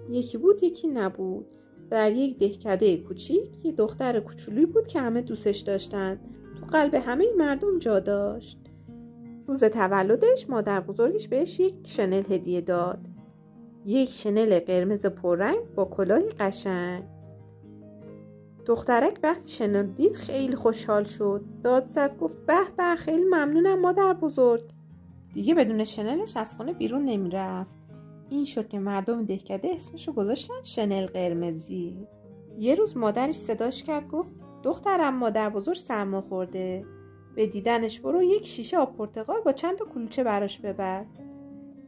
یکی بود یکی نبود. در یک دهکده کوچیک یه دختر کوچولویی بود که همه دوستش داشتن. تو قلب همه مردم جا داشت. روز تولدش مادر بزرگش بهش یک شنل هدیه داد. یک شنل قرمز پررنگ با کلاهی قشنگ. دخترک وقتی شنل دید خیلی خوشحال شد. داد زد گفت به به، خیلی ممنونم مادر بزرگ. دیگه بدون شنلش از خونه بیرون نمی رفت. این شد که مردم دهکده اسمشو گذاشتن شنل قرمزی. یه روز مادرش صداش کرد گفت دخترم، مادر بزرگ سرما خورده. به دیدنش برو یک شیشه آب پرتقال با چند تا کلوچه براش ببر.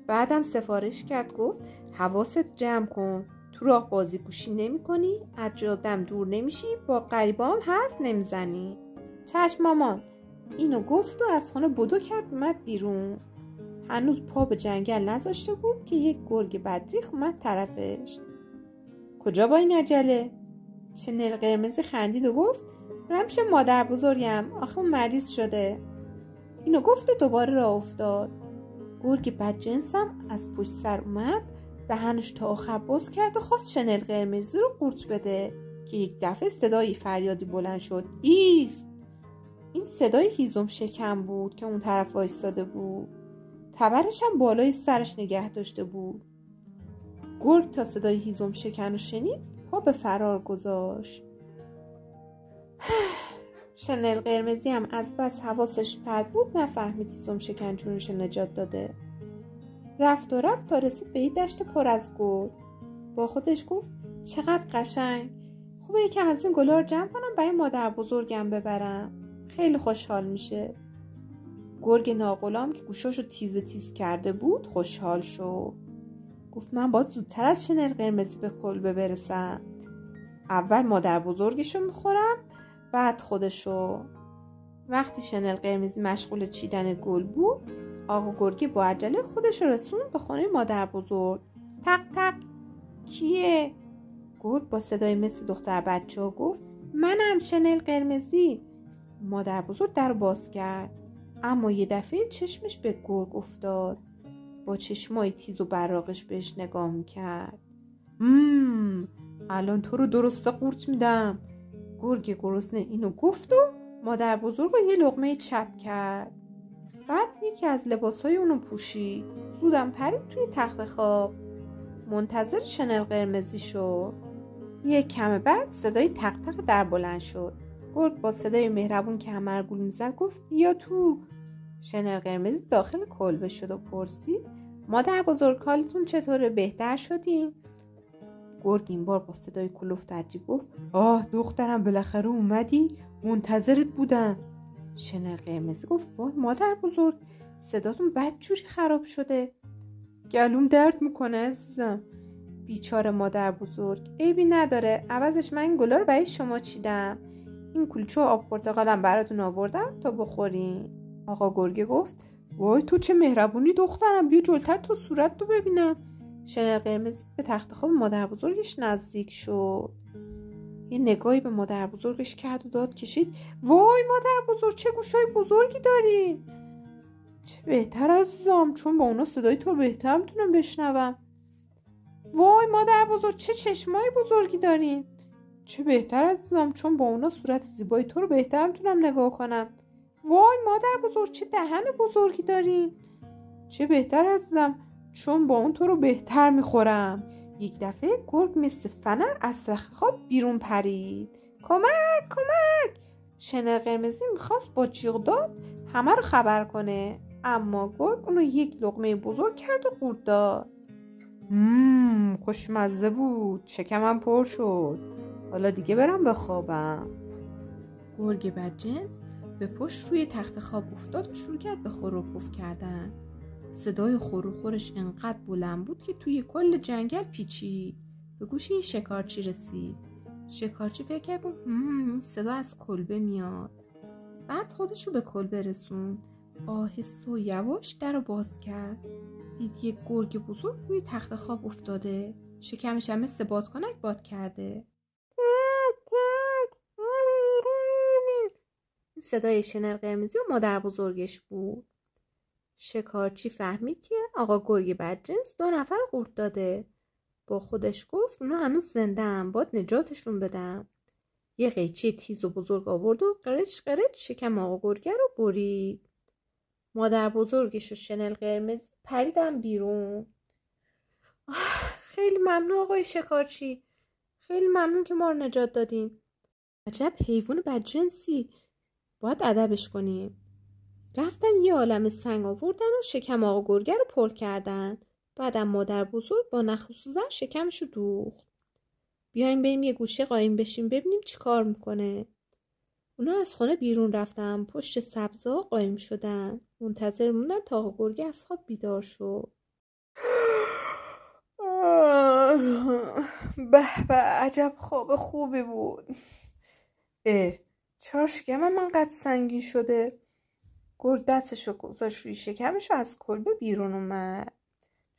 بعدم سفارش کرد گفت حواست جمع کن. تو راه بازی گوشی نمی کنی، از جادم دور نمیشی، با غریبام حرف نمیزنی. چشم مامان. اینو گفت و از خونه بدو کرد اومد بیرون. هنوز پا به جنگل نذاشته بود که یک گرگ بدریخ اومد طرفش. کجا با این عجله؟ شنل قرمزی خندید و گفت رمش مادر بزرگم، آخه مریض شده. اینو گفت و دوباره راه افتاد. گرگ بدجنسم از پشت سر اومد، دهنش تا آخر باز کرد و خواست شنل قرمزی رو قورت بده که یک دفعه صدای فریادی بلند شد. ایست! این صدای هیزم شکم بود که اون طرف وایستاده بود. تبرش هم بالای سرش نگه داشته بود. گرگ تا صدای هیزم شکن رو شنید پا به فرار گذاشت. شنل قرمزی هم از بس حواسش پرت بود نفهمید هیزم شکن جونش نجات داده. رفت و رفت تا رسید به این دشت پر از گل. با خودش گفت چقدر قشنگ، خوبه یکم از این گلا رو جمع کنم برای مادر بزرگم ببرم، خیلی خوشحال میشه. گرگ ناغلام که گوشاشو تیز کرده بود خوشحال شد. گفت من باید زودتر از شنل قرمزی به کلبه برسم. اول مادر بزرگشو میخورم بعد خودشو. وقتی شنل قرمزی مشغول چیدن گل بود، آقا گرگی با عجله خودشو رسوند به خونه مادر بزرگ. تق تق. کیه؟ گرگ با صدای مثل دختر بچه ها گفت منم شنل قرمزی. مادر بزرگ در باز کرد، اما یه دفعه چشمش به گرگ افتاد. با چشمای تیز و براقش بهش نگاه میکرد. الان تو رو درسته قورت میدم. گرگ گرسنه اینو گفت و مادر بزرگ رو یه لقمه چپ کرد. بعد یکی از لباسای اونو پوشید. زودم پرید توی تخت خواب. منتظر شنل قرمزی شد. یک کم بعد صدای تق تق در بلند شد. گرگ با صدای مهربون که همه رو گول میزد گفت بیا تو. شنل قرمزی داخل کلبه شد و پرسید مادر بزرگ حالتون چطوره، بهتر شدین؟ گرگ این بار با صدای کلفت عجیب گفت آه دخترم بالاخره اومدی، منتظرت بودم. شنل قرمزی گفت وای مادر بزرگ، صداتون بدجوری خراب شده. گلوم درد میکنه عزیزم. بیچاره مادر بزرگ. عیبی نداره، عوضش من این گلا رو برای شما چیدم. این کلوچه و آب پرتقالم براتون آوردم تا بخورین. آقا گرگ گفت وای تو چه مهربونی دخترم، بیا جلوتر تا صورت رو ببینم. شنل قرمزی به تخت خواب مادر بزرگش نزدیک شد. یه نگاهی به مادر بزرگش کرد و داد کشید وای مادر بزرگ چه گوشای بزرگی داری. چه بهتر عزیزم، چون با اونا صدای تو بهتر میتونم بشنوم. وای مادر بزرگ چه چشمای بزرگی دارین. چه بهتر عزیزم، چون با اونا صورت زیبای تو رو بهتر میتونم نگاه کنم. وای مادر بزرگ چه دهن بزرگی دارین. چه بهتر عزیزم، چون با اون تو رو بهتر میخورم. یک دفعه گرگ مثل فنر از تخت خواب بیرون پرید. کمک کمک. شنل قرمزی میخواست با جیغ داد همه رو خبر کنه، اما گرگ اونو یک لقمه بزرگ کرد و قورت داد. خوشمزه بود، شکمم پر شد، حالا دیگه برم بخوابم. گرگ بدجنس به پشت روی تخت خواب افتاد و شروع کرد به خور و پف کردن. صدای خور و خورش انقدر بلند بود که توی کل جنگل پیچید. به گوش یه شکارچی رسید. شکارچی فکر کرد صدا از کلبه میاد. بعد خودش رو به کلبه رسوند. آهسته و یواش در رو باز کرد. دید یک گرگ بزرگ روی تخت خواب افتاده. شکمش هم مثل بادکنک باد کرده. صدای شنل قرمزی و مادر بزرگش بود. شکارچی فهمید که آقا گرگ بدجنس 2 نفر قورت داده. با خودش گفت اونا هنوز زنده‌ان، باید نجاتشون بدم. یه قیچی تیز و بزرگ آورد و قرچ قرچ شکم آقا گرگه رو برید. مادر بزرگش و شنل قرمزی پریدن بیرون. خیلی ممنون آقای شکارچی، خیلی ممنون که ما رو نجات دادین. عجب حیوان بدجنسی، باید ادبش کنیم. رفتن یه عالم سنگ آوردن و شکم آقا گرگه رو پر کردن. بعدم مادر بزرگ با نخ و سوزن شکمشو دوخت. بیایم بریم یه گوشه قایم بشیم ببینیم چی کار میکنه. اونا از خونه بیرون رفتن، پشت سبزا قایم شدن، منتظر موندن تا آقا گرگه از خواب بیدار شد. به به، عجب خواب خوبی بود. چرا شکمم انقدر سنگین شده؟ گرگ دستشو گذاشت روی شکمش و از کلبه بیرون اومد.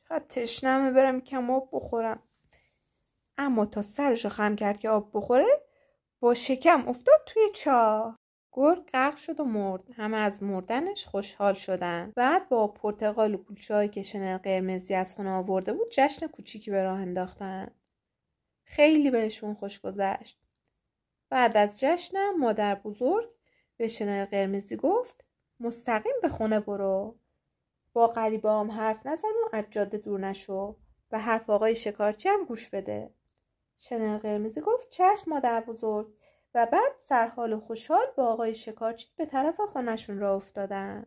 چقدر تشنمه، برم کم آب بخورم. اما تا سرشو خم کرد که آب بخوره، با شکم افتاد توی چاه. گرگ غرق شد و مرد. همه از مردنش خوشحال شدن. بعد با پرتقال و کلوچه‌هایی که شنل قرمزی از خونه آورده بود جشن کوچیکی به راه انداختن. خیلی بهشون خوش گذشت. بعد از جشنم مادر بزرگ به شنل قرمزی گفت مستقیم به خونه برو. با غریبه‌هام حرف نزن و از جاده دور نشو. به حرف آقای شکارچی هم گوش بده. شنل قرمزی گفت چشم مادر بزرگ و بعد سرحال و خوشحال با آقای شکارچی به طرف خانه‌شون راه افتادن.